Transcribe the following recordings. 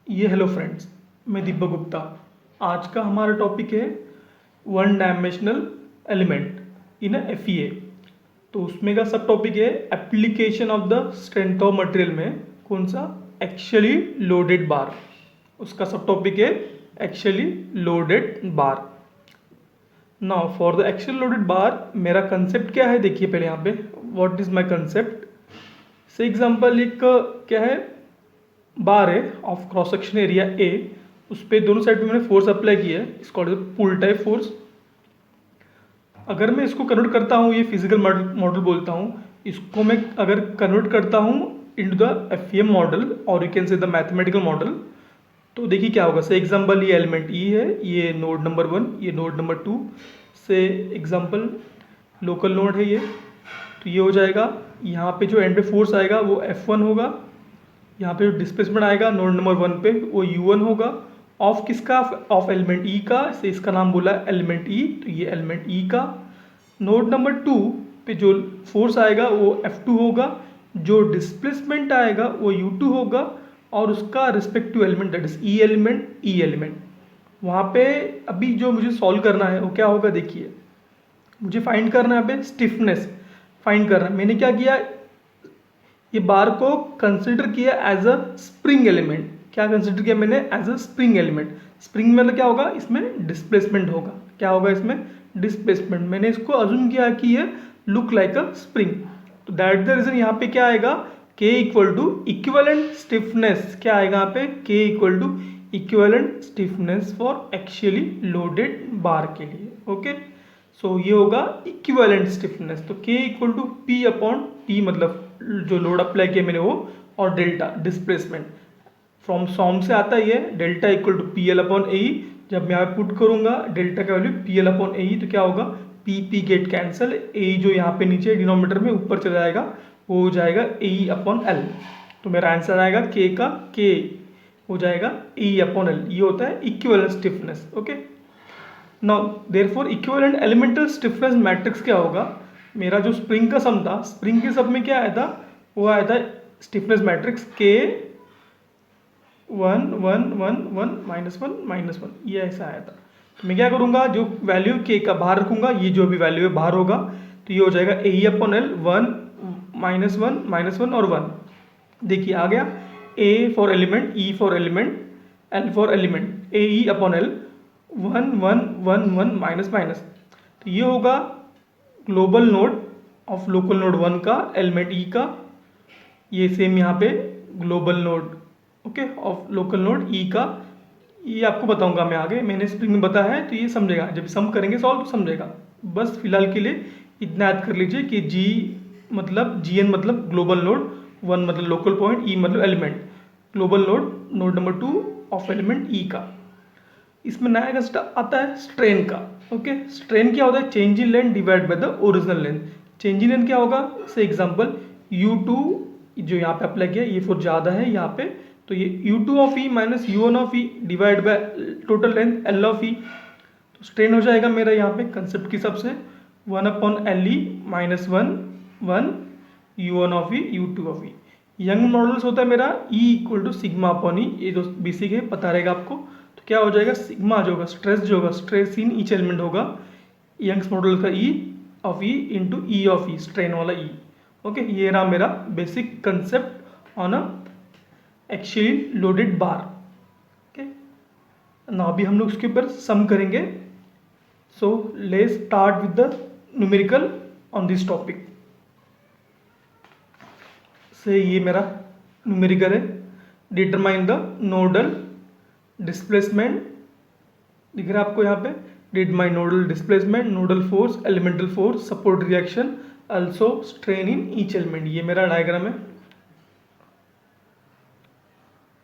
Hello friends, मैं दीपक गुप्ता। आज का हमारा टॉपिक है one dimensional element in F तो उसमें का सब टॉपिक है application of the strength of material में कौन सा एक्चुअली लोडेड बार। उसका सब टॉपिक है actually loaded bar. Now for the actually loaded bar मेरा कंसेप्ट क्या है, देखिए पहले यहाँ पे व्हाट इज माय कंसेप्ट। से एग्जांपल एक क्या है, बार है of cross section area A, उस पर दोनों साइड पे मैंने फोर्स अप्लाई किया है, इसको पुल टाइप फोर्स। अगर मैं इसको कन्वर्ट करता हूँ, ये फिजिकल मॉडल बोलता हूँ, इसको मैं अगर कन्वर्ट करता हूँ इनटू द एफईएम मॉडल और you can say the mathematical model, तो देखिए क्या होगा। से एग्जांपल ये एलिमेंट ई है, ये नोड नंबर 1, ये नोड नंबर 2। से एग्जांपल लोकल नोड है ये, तो ये हो जाएगा। यहाँ पे जो एंड पे फोर्स आएगा वो F1 होगा। यहाँ पे जो डिस्प्लेसमेंट आएगा नोड नंबर 1 पे वो U1 होगा। ऑफ किसका? ऑफ एलिमेंट ई का, से इसका नाम बोला एलिमेंट ई, तो ये एलिमेंट ई का। नोड नंबर 2 पे जो फोर्स आएगा वो F2 होगा, जो डिस्प्लेसमेंट आएगा वो U2 होगा, और उसका respective element that is E element. वहाँ पे अभी जो मुझे सॉल्व करना है वो क्या होगा, देखिए मुझे फाइंड करना है यहाँ पे स्टिफनेस फाइंड करना है। मैंने क्या किया, ये बार को कंसिडर किया एज अ स्प्रिंग एलिमेंट। क्या कंसिडर किया मैंने? As a spring element. Spring मतलब क्या होगा, इसमें डिस्प्लेसमेंट होगा। क्या होगा इसमें? डिस्प्लेसमेंट। मैंने इसको अज्यूम किया कि ये लुक लाइक अ स्प्रिंग, तो दैट द रीजन यहाँ पे क्या आएगा, K equal to equivalent stiffness. क्या आएगा यहाँ पे? K equal to equivalent stiffness for actually loaded bar के लिए। ओके, सो ये होगा इक्विवेलेंट स्टिफनेस। तो K equal to P upon T, मतलब जो लोड अप्लाई किया मैंने वो, और डेल्टा डिस्प्लेसमेंट फ्रॉम सॉम से आता है ये delta equal to P L upon A. जब मैं यहाँ पुट करूंगा डेल्टा का value P L upon A, तो क्या होगा, P P get cancel, A जो यहाँ पे नीचे डिनोमीटर में ऊपर चला जाएगा वो हो जाएगा ए अपॉन एल। तो मेरा आंसर आएगा के का के हो जाएगा ए अपॉन एल। ये होता है equivalent stiffness. Okay, now therefore equivalent elemental stiffness matrix क्या होगा। मेरा जो स्प्रिंग का सम था, स्प्रिंग के सब में क्या आया था, वो आया था स्टिफनेस मैट्रिक्स के 1 1 1 1 -1 -1, ये ऐसा आया था। तो मैं क्या करूँगा, जो वैल्यू के का बाहर रखूँगा, ये जो भी वैल्यू है बाहर होगा, तो ये हो जाएगा ए अपॉन एल 1 -1 और 1। देखिए आ गया, A for element, E for element, L for element, A E upon L 1 1 1 1 minus minus. तो ये होगा global node of local node 1 का एलिमेंट ई का। ये सेम यहाँ पे global node okay of local node E का। ये आपको बताऊंगा मैं आगे, मैंने स्प्रिंग में बताया है तो ये समझेगा, जब सम करेंगे सॉल्व तो समझेगा। बस फिलहाल के लिए इतना याद कर लीजिए कि जी मतलब GN मतलब ग्लोबल नोड, 1 मतलब लोकल पॉइंट, ई मतलब element, global node node number 2 of element E का। इसमें नया कंसेप्ट आता है स्ट्रेन का। ओके, स्ट्रेन क्या होता है? Change in length divide by the original length. Change in length क्या होगा, से एग्जांपल U2 जो यहाँ पे अप्लाई किया, ये फोर्स ज़्यादा है यहाँ पे, तो ये U2 of E minus U1 of E divide by total length L of E. तो स्ट्रेन हो जाएगा मेरा यहाँ पे कंसेप्ट के हिसाब से 1 upon L E minus 1 1 U1 of E U2 of E. Young modulus होता है मेरा E equal to sigma upon E, ये जो बेसिक है पता रहेगा आपको। तो क्या हो जाएगा, सिग्मा जो होगा स्ट्रेस, जो होगा स्ट्रेस इन ईच एलिमेंट होगा यंग्स मॉडल का E of E into E of E, strain वाला E। ओके, ये रहा मेरा basic concept on a actually loaded bar. Okay, ना अभी हम लोग उसके ऊपर सम करेंगे। सो let's start with the numerical on this topic. से ये मेरा न्यूमेरिकल है, डिटरमाइन द नोडल डिस्प्लेसमेंट, दिख रहा है आपको यहाँ पे, determine nodal displacement, nodal force, elemental force, support reaction, also strain in each element. ये मेरा डायग्राम है।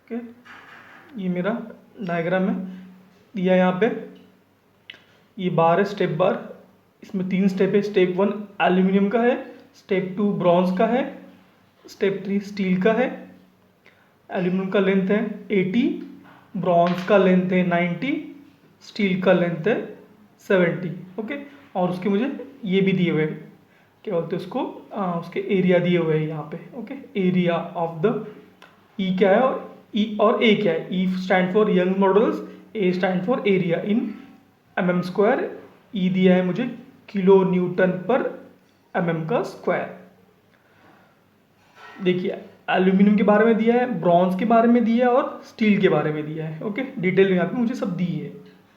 ओके, ये मेरा डायग्राम है दिया यहाँ पे। ये बार है, स्टेप बार, इसमें 3 स्टेप है। स्टेप 1 एल्यूमिनियम का है, स्टेप 2 ब्रॉन्ज का है, स्टेप 3 स्टील का है। एल्यूमिनियम का लेंथ है 80, ब्रॉन्ज का लेंथ है 90, स्टील का लेंथ है 70। ओके, और उसके मुझे ये भी दिए हुए हैं, क्या बोलते हैं उसको, उसके एरिया दिए हुए हैं यहाँ पे। Okay, area of the E क्या है और ई और ए क्या है, E stand for Young modulus, A stand for area in mm square, E दिया है मुझे किलो न्यूटन पर mm का स्क्वायर। देखिए एल्यूमिनियम के बारे में दिया है, ब्रॉन्ज के बारे में दिया है और स्टील के बारे में दिया है। ओके, डिटेल यहाँ पे मुझे सब दी है।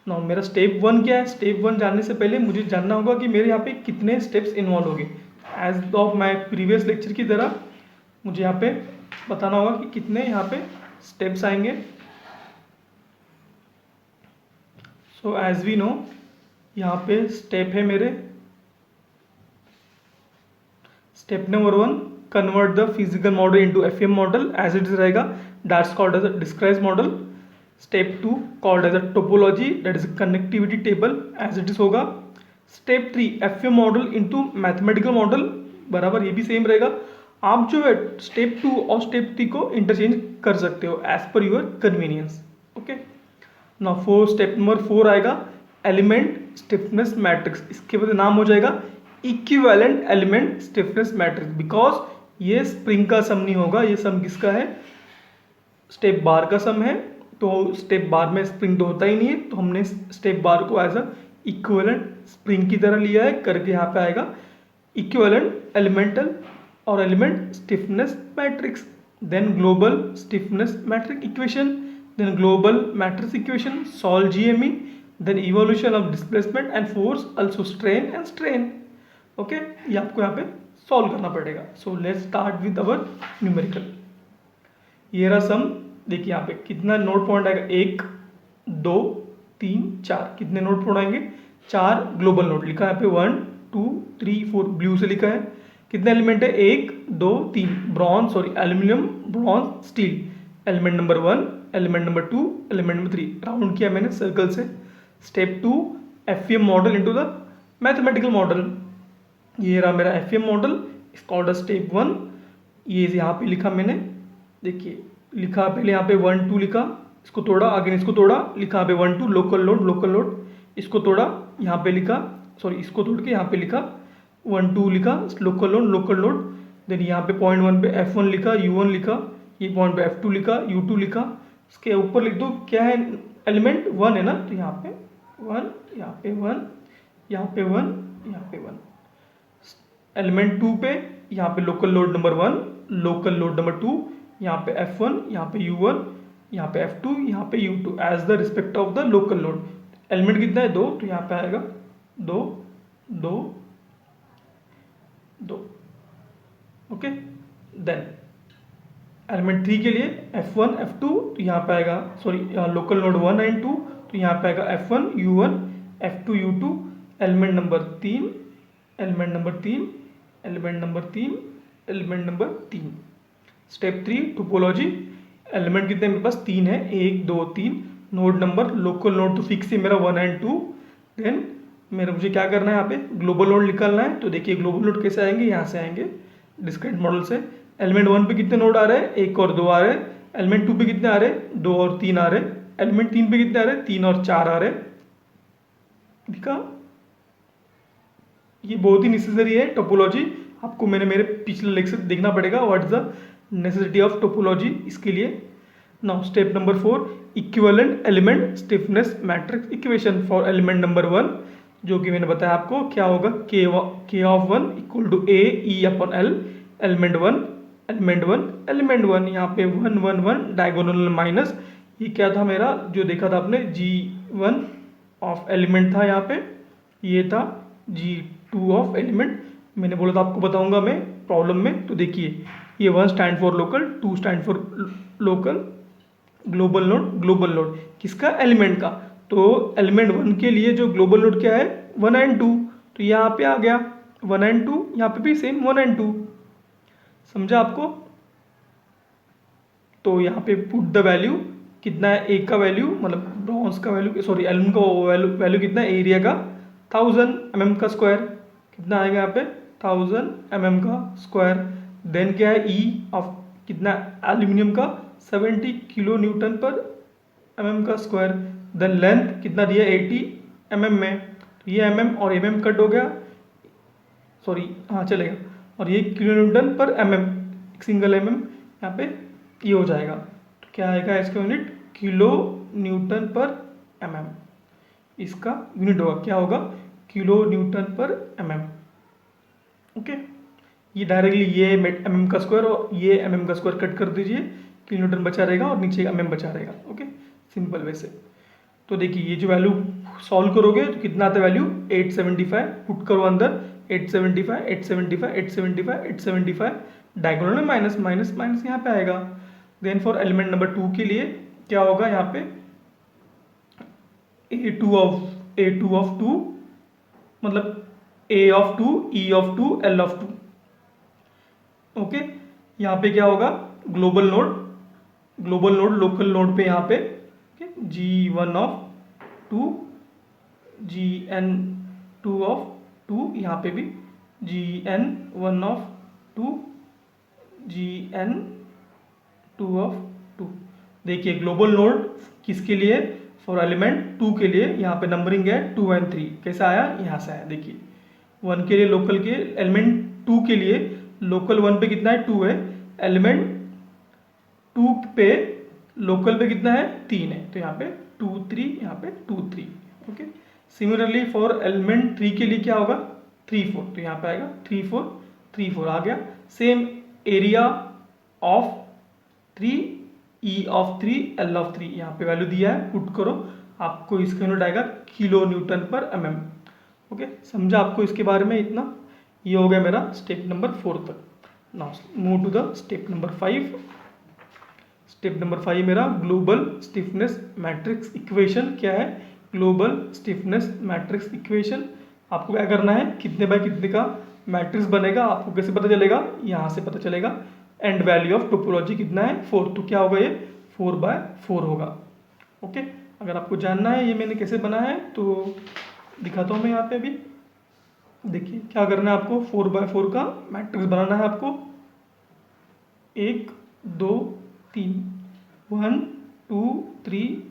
नाउ मेरा स्टेप 1 क्या है, स्टेप 1 जानने से पहले मुझे जानना होगा कि मेरे यहाँ पे कितने स्टेप्स इन्वॉल्व होंगे। As of my previous lecture की तरह मुझे यहाँ पे बताना होगा कि कितने यहाँ पे स्टेप्स आएंगे। सो एज वी नो यहाँ पे स्टेप है मेरे, step number 1 convert the physical model into FM model as it is रहेगा, that's called as a describe model. Step 2 called as a topology, that is connectivity table as it is होगा। Step 3 FM model into mathematical model, बराबर ये भी same रहेगा। आप जो है step 2 और स्टेप 3 को इंटरचेंज कर सकते हो as per your convenience. Okay, now step number 4 आएगा एलिमेंट स्टिफनेस मैट्रिक्स, इसके बाद नाम हो जाएगा equivalent element stiffness matrix, because ये स्प्रिंग का सम नहीं होगा, ये सम किसका है, स्टेप बार का सम है। तो स्टेप बार में स्प्रिंग तो होता ही नहीं है, तो हमने स्टेप बार को एज अ इक्विवेलेंट स्प्रिंग की तरह लिया है करके यहाँ पे आएगा इक्विवेलेंट एलिमेंटल और element stiffness matrix, then global stiffness matrix equation, then global matrix equation, solve GME, then evolution of displacement and force, also strain and strain. Okay, ये आपको यहाँ पे सॉल्व करना पड़ेगा। So let's start with our numerical. ये रहा सम, देखिए यहाँ पे कितना नोट पॉइंट आएगा, 1 2 3 4, कितने नोट पॉइंट आएंगे, 4 ग्लोबल नोट लिखा है यहाँ पे 1 2 3 4 ब्लू से लिखा है। कितने एलिमेंट है, 1 2 3, aluminium bronze steel, element number 1, element number 2, element number 3, round किया मैंने सर्कल से। Step 2 FM model into the mathematical model, ये रहा मेरा एफएम मॉडल, कॉल्ड स्टेप 1। ये यहाँ पे लिखा मैंने, देखिए लिखा पहले यहाँ पे 1 2 लिखा, इसको तोड़ा, आगे इसको तोड़ा, लिखा यहाँ पे 1 2 लोकल लोड, इसको तोड़ा, यहाँ पे लिखा, इसको तोड़ के यहाँ पे लिखा 1 2 लिखा लोकल लोड, देन यहाँ पे पॉइंट 1 पे F1 लिखा, U1 लिखा, ये पॉइंट पे F2 लिखा, U2 लिखा, इसके ऊपर लिख दो क्या है, एलिमेंट 1 है ना, तो यहाँ पे 1, यहाँ पे 1, यहाँ पे 1, यहाँ पे 1। एलिमेंट 2 पे यहाँ पे local load number 1, local load number 2, यहाँ पे F1, यहाँ पे U1, यहाँ पे F2, यहाँ पे U2 as the respect of the local load. Element कितना है, 2, तो यहाँ पे आएगा 2 2 2। ओके, देन एलिमेंट 3 के लिए F1 F2, तो यहाँ पे आएगा लोकल नोड 1 एंड 2, तो यहाँ पे आएगा F1 U1 F2 U2। Element number 3, element number 3, element number 3, element number 3। Step 3 topology, element कितने मेरे पास 3 है, 1 2 3, नोड नंबर, लोकल नोड तो फिक्स है मेरा 1 एंड 2। देन मुझे क्या करना है, यहाँ पे ग्लोबल नोड निकालना है। तो देखिए ग्लोबल नोड कैसे आएंगे, यहाँ से आएंगे डिस्क्रीट मॉडल से। एलिमेंट 1 पे कितने नोड आ रहे हैं, 1 और 2 आ रहे हैं। एलिमेंट 2 पे कितने आ रहे हैं, 2 और 3 आ रहे हैं। एलिमेंट 3 पे कितने आ रहे हैं, 3 और 4 आ रहे हैं। दिखा, ये बहुत ही नेसेसरी है टोपोलॉजी, आपको मेरे पिछले लेक्चर देखना पड़ेगा, what is the necessity of topology इसके लिए। Now step number 4 equivalent element stiffness matrix equation for element number 1, जो कि मैंने बताया आपको क्या होगा, K of 1 equal to A E upon L, element 1 element 1 element 1, यहाँ पे 1 1 1 डायगोनल माइनस, ये क्या था मेरा जो देखा था आपने, G1 ऑफ एलिमेंट था, यहाँ पे ये था G2 ऑफ एलिमेंट, मैंने बोला था आपको बताऊंगा मैं प्रॉब्लम में। तो देखिए ये 1 stand for local, 2 stand for local, global node किसका, एलिमेंट का। तो एलिमेंट 1 के लिए जो ग्लोबल नोड क्या है, 1 एंड 2, तो यहाँ पे आ गया 1 एंड 2, यहाँ पे भी सेम 1 एंड 2, समझा आपको। तो यहाँ पे पुट द वैल्यू कितना है, ए का वैल्यू मतलब ब्रॉन्ज का वैल्यू, एल्यूमिनियम का वैल्यू कितना है, एरिया का 1000 mm का स्क्वायर, कितना आएगा यहाँ पे 1000 mm का स्क्वायर। देन क्या है, ई ऑफ कितना, एल्यूमिनियम का 70 किलो न्यूटन पर mm का स्क्वायर। देन लेंथ कितना दिया, 80 mm में, तो ये mm और mm कट हो गया, हाँ चलेगा, और ये किलो न्यूटन पर mm, एक सिंगल mm यहाँ पे ये हो जाएगा। क्या आएगा इसका यूनिट, किलो न्यूटन पर mm, इसका यूनिट होगा, क्या होगा, किलो न्यूटन पर mm। ओके, ये डायरेक्टली ये mm का स्क्वायर और ये mm का स्क्वायर कट कर दीजिए, किलो न्यूटन बचा रहेगा और नीचे mm बचा रहेगा। ओके, सिंपल वैसे। तो देखिए ये जो वैल्यू सॉल्व करोगे तो कितना आता है वैल्यू, 875, पुट करो अंदर 875 875 875 875, डायगोनल में माइनस माइनस माइनस यहाँ पे आएगा। देन फॉर एलिमेंट नंबर 2 के लिए क्या होगा, यहाँ पे A2 ऑफ 2 मतलब A of 2 E of 2 L of 2। Okay, यहाँ पे क्या होगा, ग्लोबल नोड लोकल नोड पे यहाँ पे G1 ऑफ 2 GN2 ऑफ 2, यहाँ पे भी GN1 ऑफ 2 GN2 ऑफ 2। देखिए ग्लोबल नोड किसके लिए, फॉर एलिमेंट 2 के लिए, यहाँ पे नंबरिंग है 2 and 3। कैसा आया, यहाँ से आया। देखिए 1 के लिए लोकल के, एलिमेंट 2 के लिए लोकल 1 पे कितना है, 2 है, एलिमेंट 2 पे लोकल पे कितना है, 3 है, तो यहाँ पे 2 3, यहाँ पे 2 3। ओके, सिमिलरली फॉर एलिमेंट 3 के लिए क्या होगा, 3 4, तो यहाँ पे आएगा 3 4 3 4 आ गया। Same area of 3 E of 3 L of 3, यहाँ पे वैल्यू दिया है, पुट करो, आपको इसका यूनिट आएगा किलो न्यूटन पर mm। ओके, समझा आपको इसके बारे में इतना। ये हो गया मेरा स्टेप नंबर 4 तक। Now move to the step number 5। Step number 5 मेरा ग्लोबल स्टिफनेस मैट्रिक्स इक्वेशन। क्या है, ग्लोबल स्टिफनेस मैट्रिक्स इक्वेशन। आपको क्या करना है, कितने बाय कितने का मैट्रिक्स बनेगा, आपको कैसे पता चलेगा, यहाँ से पता चलेगा। एंड वैल्यू ऑफ टोपोलॉजी कितना है, 4, तो क्या होगा ये 4/4 होगा। ओके, अगर आपको जानना है ये मैंने कैसे बनाया है तो दिखाता हूँ मैं यहाँ पे अभी। देखिए क्या करना है आपको, 4/4 का मैट्रिक्स बनाना है आपको। 1 2 3, 1 2 3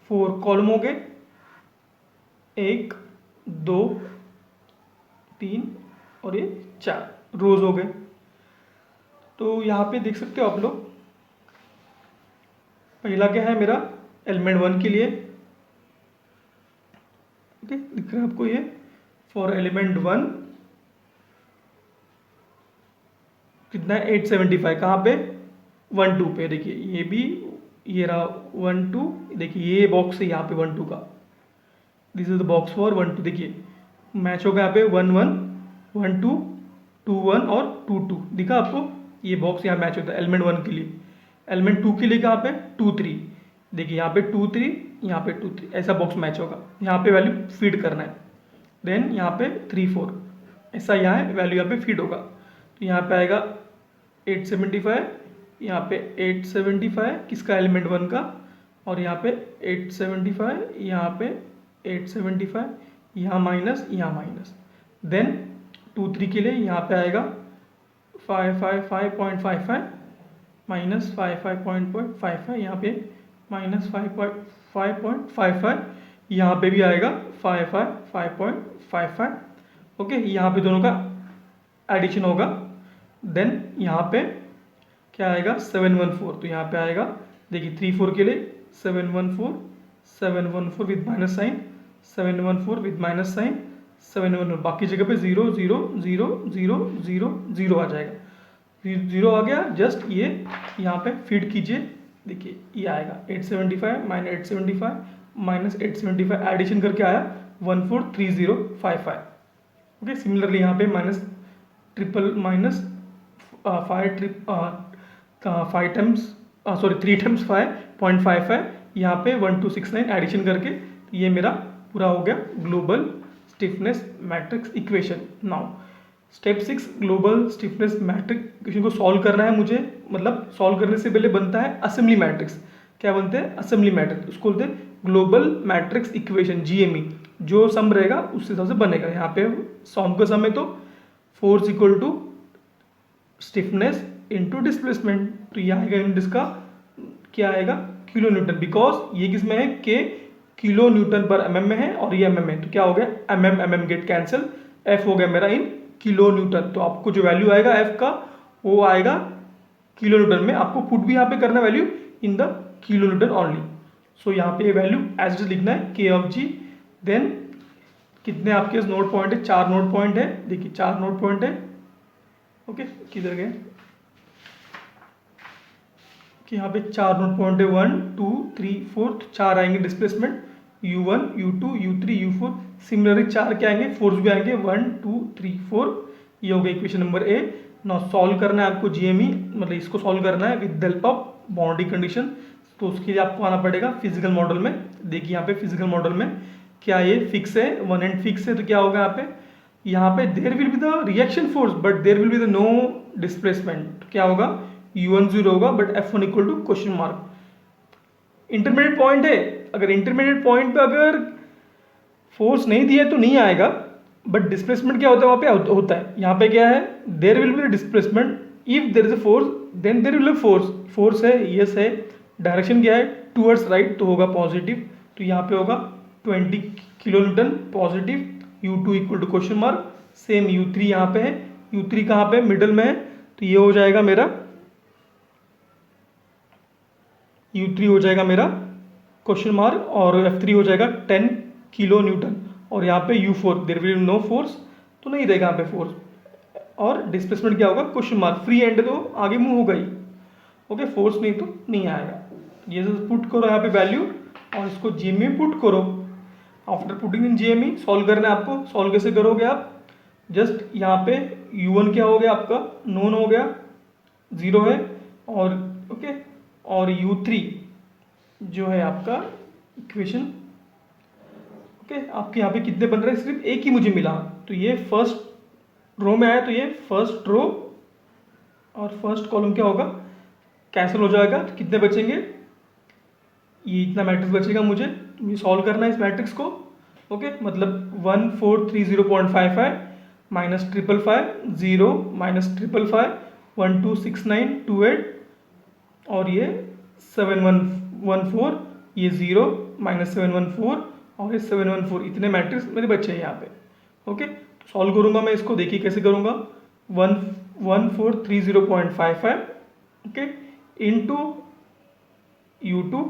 4 कॉलम हो गए, 1 2 3 और ये 4 रोज हो गए। तो यहाँ पे देख सकते हो आप लोग, पहला क्या है मेरा, एलिमेंट 1 के लिए। ओके, दिख रहा है आपको ये, फॉर एलिमेंट 1 कितना है, 875, कहाँ पे, 1 2 पे। देखिए ये भी, ये रहा 1 2, देखिए ये बॉक्स है यहाँ पे 1 2 का, this is the box for 1 2। देखिए मैच होगा यहाँ पे 1 1 1 2 2 1 और 2 2, दिखा आपको, ये बॉक्स यहाँ मैच होता है एलिमेंट 1 के लिए। एलिमेंट 2 के लिए कहाँ पे 2 3, देखिए यहाँ पे 2 3, यहाँ पे 2 3, ऐसा बॉक्स मैच होगा। यहाँ पे वैल्यू फीड करना है, देन यहाँ पे 3 4, ऐसा यहाँ है वैल्यू, यहाँ पे फीड होगा। तो यहाँ पे आएगा 875, यहाँ पे 875 किसका, एलिमेंट 1 का, और यहाँ पे 875, यहाँ पे 875, यहाँ माइनस, यहाँ माइनस। देन 2 3 के लिए यहाँ पे आएगा 555.55 माइनस 55.55, यहाँ पे माइनस 5.55, यहाँ पे भी आएगा 555.55। ओके, यहाँ पे दोनों का एडिशन होगा। देन यहाँ पे क्या आएगा 714, तो यहाँ पे आएगा, देखिए 3 4 के लिए 714 with minus sign, 714 with minus sign, 714, बाकी जगह पे 0 0 0 0 0 0 आ जाएगा, 0 आ गया। जस्ट ये यहाँ पे फीड कीजिए, देखिए ये आएगा 875 माइनस 875 माइनस 875, एडिशन करके आया 143055। ओके, सिमिलरली यहाँ पे minus triple minus 5 times 3 times 5.55, यहाँ पे 1269 एडिशन करके, तो ये मेरा पूरा हो गया global stiffness matrix equation. Now step 6, global stiffness matrix equation को सॉल्व करना है मुझे, मतलब सॉल्व करने से पहले बनता है असेंबली मैट्रिक्स। क्या बनते हैं, असेंबली मैट्रिक्स, उसको बोलते हैं ग्लोबल मैट्रिक्स इक्वेशन, GME। जो सम रहेगा उस हिसाब से बनेगा। यहाँ पे सम का सम है तो force equal to stiffness into displacement, तो ये आएगा यूनिट इसका क्या आएगा, किलो न्यूटन, बिकॉज ये किस में है, के किलो न्यूटन पर mm में है और ये mm है, तो क्या हो गया mm गेट कैंसिल, F हो गया मेरा इन किलो न्यूटन। तो आपको जो वैल्यू आएगा F का वो आएगा किलो न्यूटन में, आपको पुट भी यहाँ पे करना value in the kilo newton only. So यहाँ पे वैल्यू एज इट इज लिखना है के ऑफ जी। देन कितने आपके नोड पॉइंट है, 4 नोड पॉइंट है, देखिए 4 नोड पॉइंट है। ओके किधर गए कि यहाँ पे 4 नोड पॉइंट है, 1 2 3 4, 4 आएंगे displacement u1 u2 u3 u4। Similarly 4 क्या आएंगे, फोर्स भी आएंगे 1 2 3 4। ये हो गया इक्वेशन नंबर ए। ना सॉल्व करना है आपको जीएमई, मतलब इसको सॉल्व करना है with the help of boundary condition. तो उसके लिए आपको आना पड़ेगा फिजिकल मॉडल में। देखिए यहाँ पे फिजिकल मॉडल में क्या ये फिक्स है, वन एंड फिक्स है, तो क्या होगा यहाँ पे there will be the reaction force but there will be the no displacement. क्या होगा, u1 0 होगा but f1 equal to question mark. Intermediate point है, अगर इंटरमीडिएट पॉइंट पे अगर फोर्स नहीं दिया तो नहीं आएगा, बट डिस्प्लेसमेंट क्या होता है वहाँ पे होता है। यहाँ पे क्या है, there will be displacement if there is a force then there will be force. Force है, यस है, डायरेक्शन क्या है टूवर्ड्स राइट, तो होगा पॉजिटिव। तो यहाँ पे होगा 20 kilo newton positive, u2 equal to question mark. Same u3 यहाँ पे है, u3 कहाँ पे मिडल में है, तो ये हो जाएगा मेरा u3 हो जाएगा मेरा क्वेश्चन मार्क, और f3 हो जाएगा 10 किलो न्यूटन। और यहाँ पे u4 there will know force, तो नहीं रहेगा यहाँ पे फोर्स। और डिस्प्लेसमेंट क्या होगा क्वेश्चन मार्क, फ्री एंड तो आगे मूव होगा ही। ओके फोर्स नहीं तो नहीं आएगा। ये पुट करो यहाँ पे वैल्यू और इसको जीएमई पुट करो। After putting in GME solve करना है आपको। सॉल्व कैसे करोगे आप, जस्ट यहाँ पे u1 क्या हो गया आपका नोन हो गया 0 है, और ओके और u3 जो है आपका इक्वेशन ओके आपके यहाँ पे कितने बन रहे हैं, सिर्फ एक ही मुझे मिला। तो ये फर्स्ट रो में आया, तो ये फर्स्ट रो और फर्स्ट कॉलम क्या होगा कैंसिल हो जाएगा, तो कितने बचेंगे, ये इतना मैट्रिक्स बचेगा मुझे। ये सॉल्व करना है इस मैट्रिक्स को। ओके मतलब 1430.55 माइनस 555 0 माइनस 555 126928 और ये 7114, ये 0 माइनस 714 और ये 714, इतने मैट्रिक्स मेरे बच्चे हैं यहाँ पे। ओके तो सॉल्व करूँगा मैं इसको, देखिए कैसे करूँगा। 1430.55 ओके इंटू u2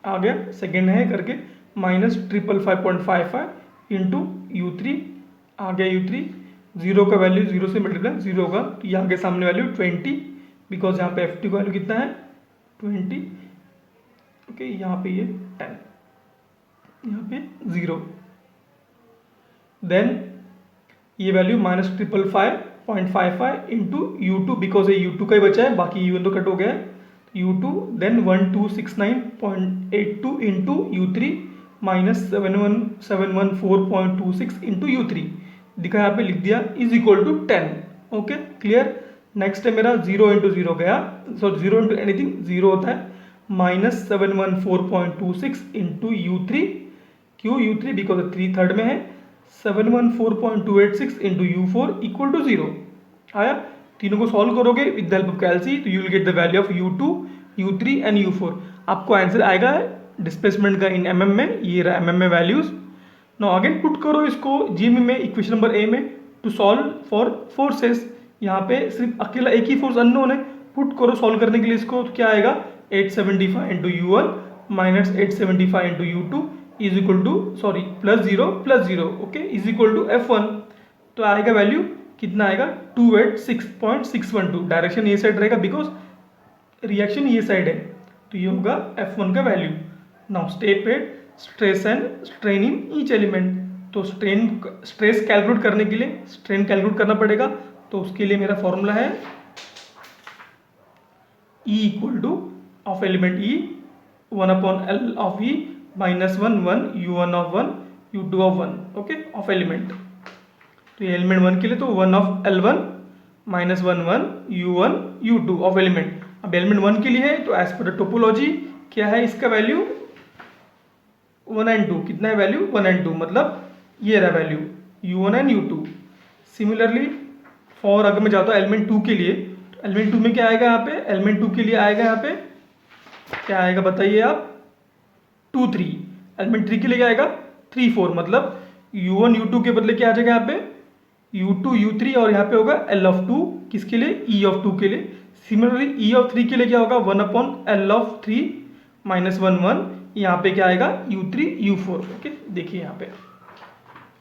आ गया सेकेंड है करके, माइनस 555.55 इंटू u3 आ गया, u3 0 का वैल्यू 0 से मल्टीप्लाई 0 होगा, तो यहाँ के सामने वैल्यू 20 बिकॉज यहाँ पे f2 का वैल्यू कितना है 20। ओके यहाँ पे ये 10, यहाँ पे 0। देन ये value minus 555.55 into u2 because ये u2 का ही बचा है, बाकी u1 तो कट हो गया है, u2 then 1269.82 into u3 minus 7114.26 into u3 दिखा यहाँ पे लिख दिया is equal to 10। Okay clear. Next है मेरा 0 इंटू 0 गया, सो 0 इंटू एनीथिंग 0 होता है, माइनस 714.26 इंटू u3 क्यों u3 बिकॉज 3 थर्ड में है, 714.286 इंटू u4 इक्वल टू 0 आया। तीनों को सॉल्व करोगे विद द हेल्प ऑफ कैलसी, तो you will get the value of u2 u3 and u4। आपको आंसर आएगा डिस्प्लेसमेंट का इन mm में, ये रहा mm में वैल्यूज। नो अगेन पुट करो इसको जीएमई में इक्वेशन नंबर ए में टू सॉल्व फॉर फोर्सेस। यहाँ पे सिर्फ अकेला एक ही फोर्स अननोन है, पुट करो सॉल्व करने के लिए इसको, तो क्या आएगा 875 into u1 minus 875 into u2 is equal to sorry plus 0 okay is equal to f1। तो आएगा वैल्यू कितना आएगा 286.612, डायरेक्शन ये साइड रहेगा बिकॉज रिएक्शन ये साइड है, तो ये होगा f1 का value. Now step 8 stress and strain in each element. तो स्ट्रेस कैलकुलेट करने के लिए स्ट्रेन कैलकुलेट करना पड़ेगा, तो उसके लिए मेरा फॉर्मूला है E equal two of element E 1/L of E minus 1 u1 of 1 u2 of 1 okay of element. तो ये एलिमेंट 1 के लिए तो 1 of L1 minus 1 u1 u2 of element. अब एलिमेंट 1 के लिए है तो एज पर द टोपोलॉजी क्या है इसका वैल्यू 1 एंड 2, कितना है वैल्यू 1 एंड 2, मतलब ये रहा value u1 and u2। Similarly for अगर मैं जाता हूँ एलिमेंट 2 के लिए, तो एलिमेंट 2 में क्या आएगा यहाँ पे, एलिमेंट 2 के लिए आएगा यहाँ पे क्या आएगा बताइए आप 2 3। एलिमेंट 3 के लिए क्या आएगा 3 4, मतलब u1 u2 के बदले क्या आ जाएगा यहाँ पे u2 u3 और यहाँ पे होगा L ऑफ 2 किसके लिए E ऑफ 2 के लिए। सिमिलरली E ऑफ 3 के लिए क्या होगा 1/L ऑफ 3 -1 1, यहाँ पे क्या आएगा U3 U4। ओके, देखिए यहाँ पे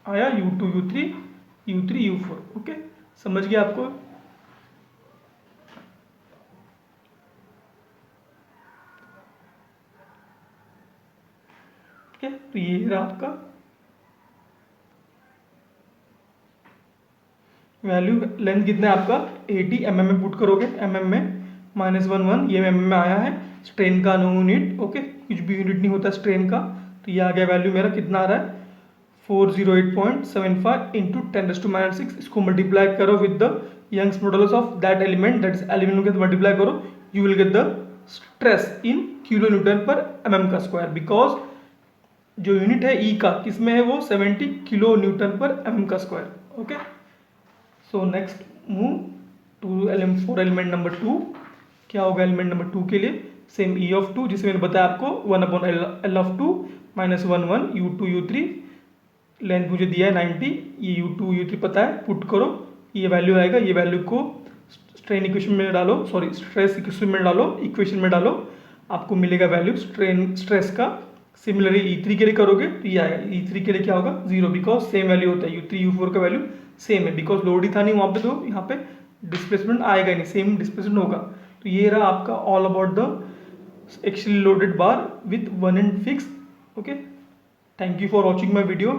आया U2 U3 U3 U4। Okay, समझ गया आपको? ओके, तो ये रहा आपका वैल्यू। लेंथ कितना है आपका 80 mm में पुट करोगे, mm में -1 1, ये mm में आया है। स्ट्रेन का नो यूनिट, ओके, कुछ भी यूनिट नहीं होता स्ट्रेन का। तो ये आ गया वैल्यू मेरा, कितना आ रहा है 408.75 इंटू 10⁻⁶। इसको मल्टीप्लाई करो with the young's modulus of that element, that is element के मल्टीप्लाई करो, you will get the stress in kilo newton पर mm का स्क्वायर। बिकॉज जो यूनिट है ई का किसमें है, वो 70 किलो न्यूटन पर mm का square. Okay, so next move to for element number 2। क्या होगा एलिमेंट नंबर 2 के लिए? सेम ई ऑफ 2, जिसे मैंने बताया आपको 1/L of 2 -1 1 U2 U3। Length मुझे दिया है 90, ये U2 U3 पता है, पुट करो, ये वैल्यू आएगा। ये वैल्यू को स्ट्रेन इक्वेशन में डालो, सॉरी स्ट्रेस इक्वेशन में डालो, इक्वेशन में डालो, आपको मिलेगा वैल्यू स्ट्रेस का। सिमिलरली E3 के लिए करोगे तो ये आएगा। E3 के लिए क्या होगा 0, बिकॉज सेम वैल्यू होता है। U3 U4 का वैल्यू सेम है, बिकॉज लोड ही था नहीं वहाँ पे, तो यहाँ पे डिस्प्लेसमेंट आएगा ही नहीं, सेम डिस्प्लेसमेंट होगा। तो ये रहा आपका all about the actually loaded bar with one and fix. Okay, thank you for watching my video.